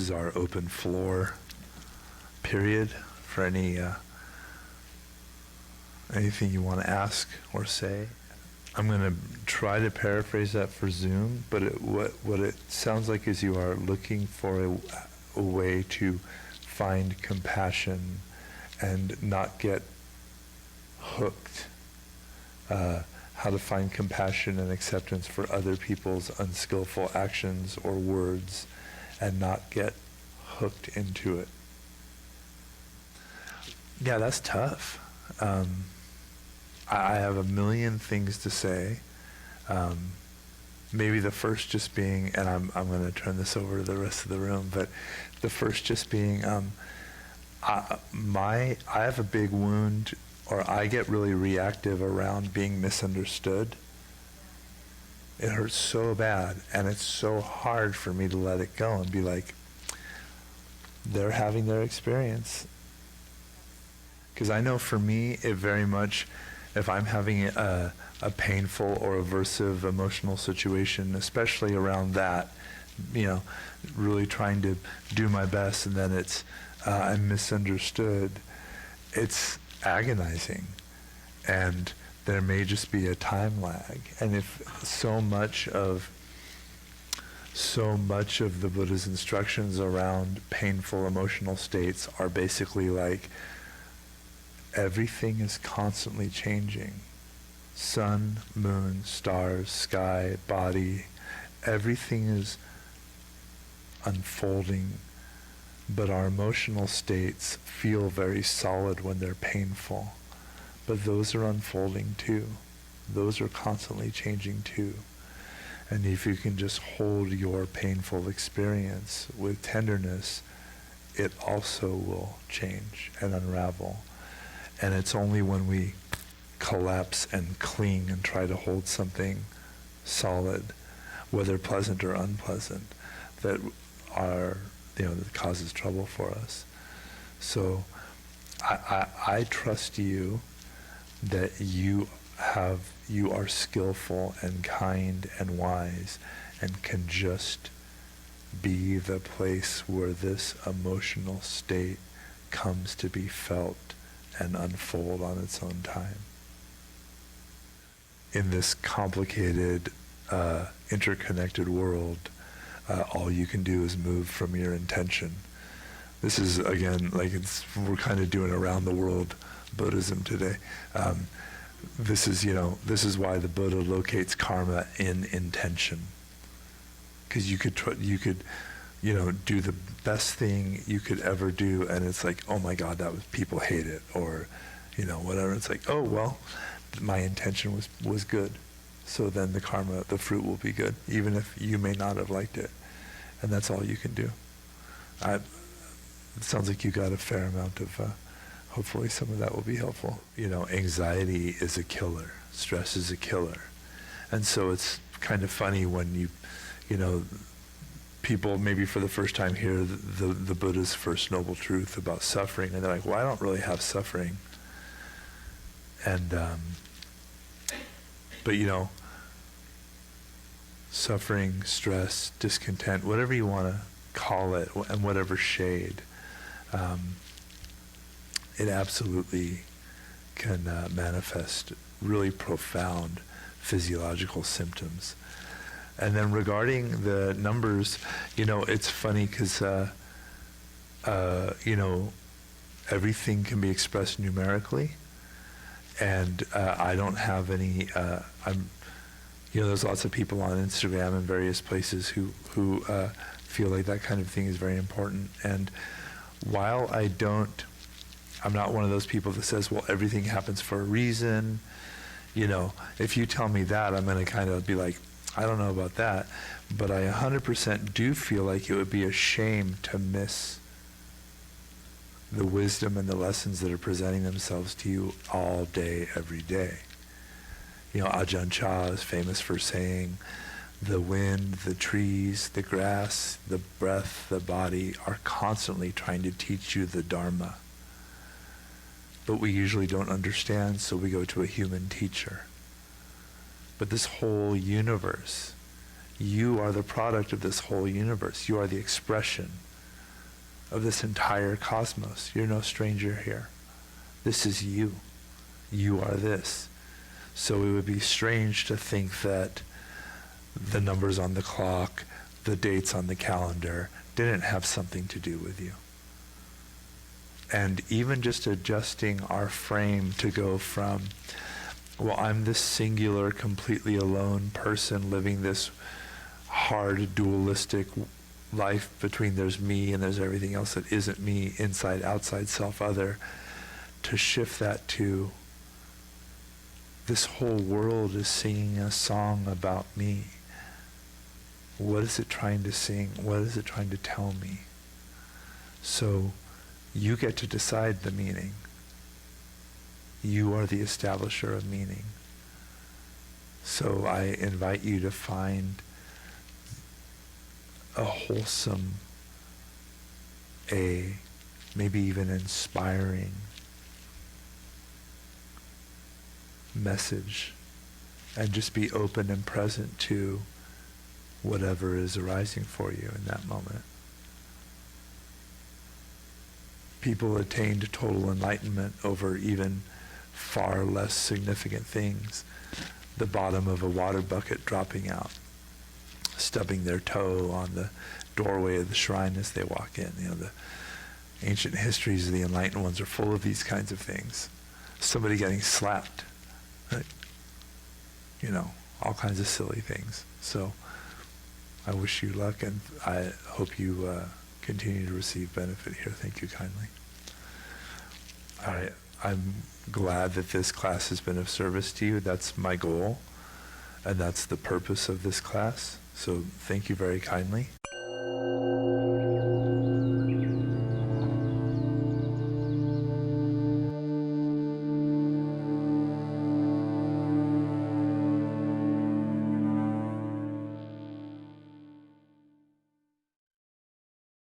is our open floor period for anything you want to ask or say. I'm going to try to paraphrase that for Zoom, but what it sounds like is you are looking for a way to find compassion and not get hooked. How to find compassion and acceptance for other people's unskillful actions or words and not get hooked into it. Yeah, that's tough. I have a million things to say. Maybe the first just being, and I'm going to turn this over to the rest of the room, but the first just being, I have a big wound, or I get really reactive around being misunderstood. It hurts so bad, and it's so hard for me to let it go and be like, they're having their experience. Because I know for me, it very much, if I'm having a painful or aversive emotional situation, especially around that, really trying to do my best, and then it's, I'm misunderstood, it's agonizing. And there may just be a time lag. And if so much of the Buddha's instructions around painful emotional states are basically like, everything is constantly changing. Sun, moon, stars, sky, body, everything is unfolding, but our emotional states feel very solid when they're painful. But those are unfolding too. Those are constantly changing too. And if you can just hold your painful experience with tenderness, it also will change and unravel. And it's only when we collapse and cling and try to hold something solid, whether pleasant or unpleasant, that that causes trouble for us. So I trust you that you are skillful and kind and wise and can just be the place where this emotional state comes to be felt and unfold on its own time. In this complicated, interconnected world, all you can do is move from your intention. This is, again, we're kind of doing around the world Buddhism today. This is why the Buddha locates karma in intention. Because you could do the best thing you could ever do, and it's like, oh my God, people hate it, or whatever. It's like, oh well, my intention was good, so then the karma, the fruit will be good, even if you may not have liked it, and that's all you can do. It sounds like you got a fair amount of. Hopefully, some of that will be helpful. Anxiety is a killer. Stress is a killer, and so it's kind of funny when people maybe for the first time hear the Buddha's first noble truth about suffering, and they're like, well, I don't really have suffering. And, but suffering, stress, discontent, whatever you want to call it, and whatever shade, it absolutely can manifest really profound physiological symptoms. And then regarding the numbers, it's funny because, everything can be expressed numerically. And I don't have any, there's lots of people on Instagram and various places who feel like that kind of thing is very important. And while I'm not one of those people that says, well, everything happens for a reason. If you tell me that, I'm going to kind of be like, I don't know about that, but I 100% do feel like it would be a shame to miss the wisdom and the lessons that are presenting themselves to you all day, every day. Ajahn Chah is famous for saying, the wind, the trees, the grass, the breath, the body are constantly trying to teach you the Dharma. But we usually don't understand, so we go to a human teacher. But this whole universe, you are the product of this whole universe. You are the expression of this entire cosmos. You're no stranger here. This is you. You are this. So it would be strange to think that the numbers on the clock, the dates on the calendar, didn't have something to do with you. And even just adjusting our frame to go from, well, I'm this singular, completely alone person living this hard, dualistic life between there's me and there's everything else that isn't me, inside, outside, self, other, to shift that to this whole world is singing a song about me. What is it trying to sing? What is it trying to tell me? So you get to decide the meaning. You are the establisher of meaning. So I invite you to find a wholesome, maybe even inspiring message, and just be open and present to whatever is arising for you in that moment. People attain to total enlightenment over even far less significant things. The bottom of a water bucket dropping out, stubbing their toe on the doorway of the shrine as they walk in. The ancient histories of the enlightened ones are full of these kinds of things. Somebody getting slapped, right? All kinds of silly things. So I wish you luck, and I hope you continue to receive benefit here. Thank you kindly. I'm glad that this class has been of service to you. That's my goal, and that's the purpose of this class. So thank you very kindly.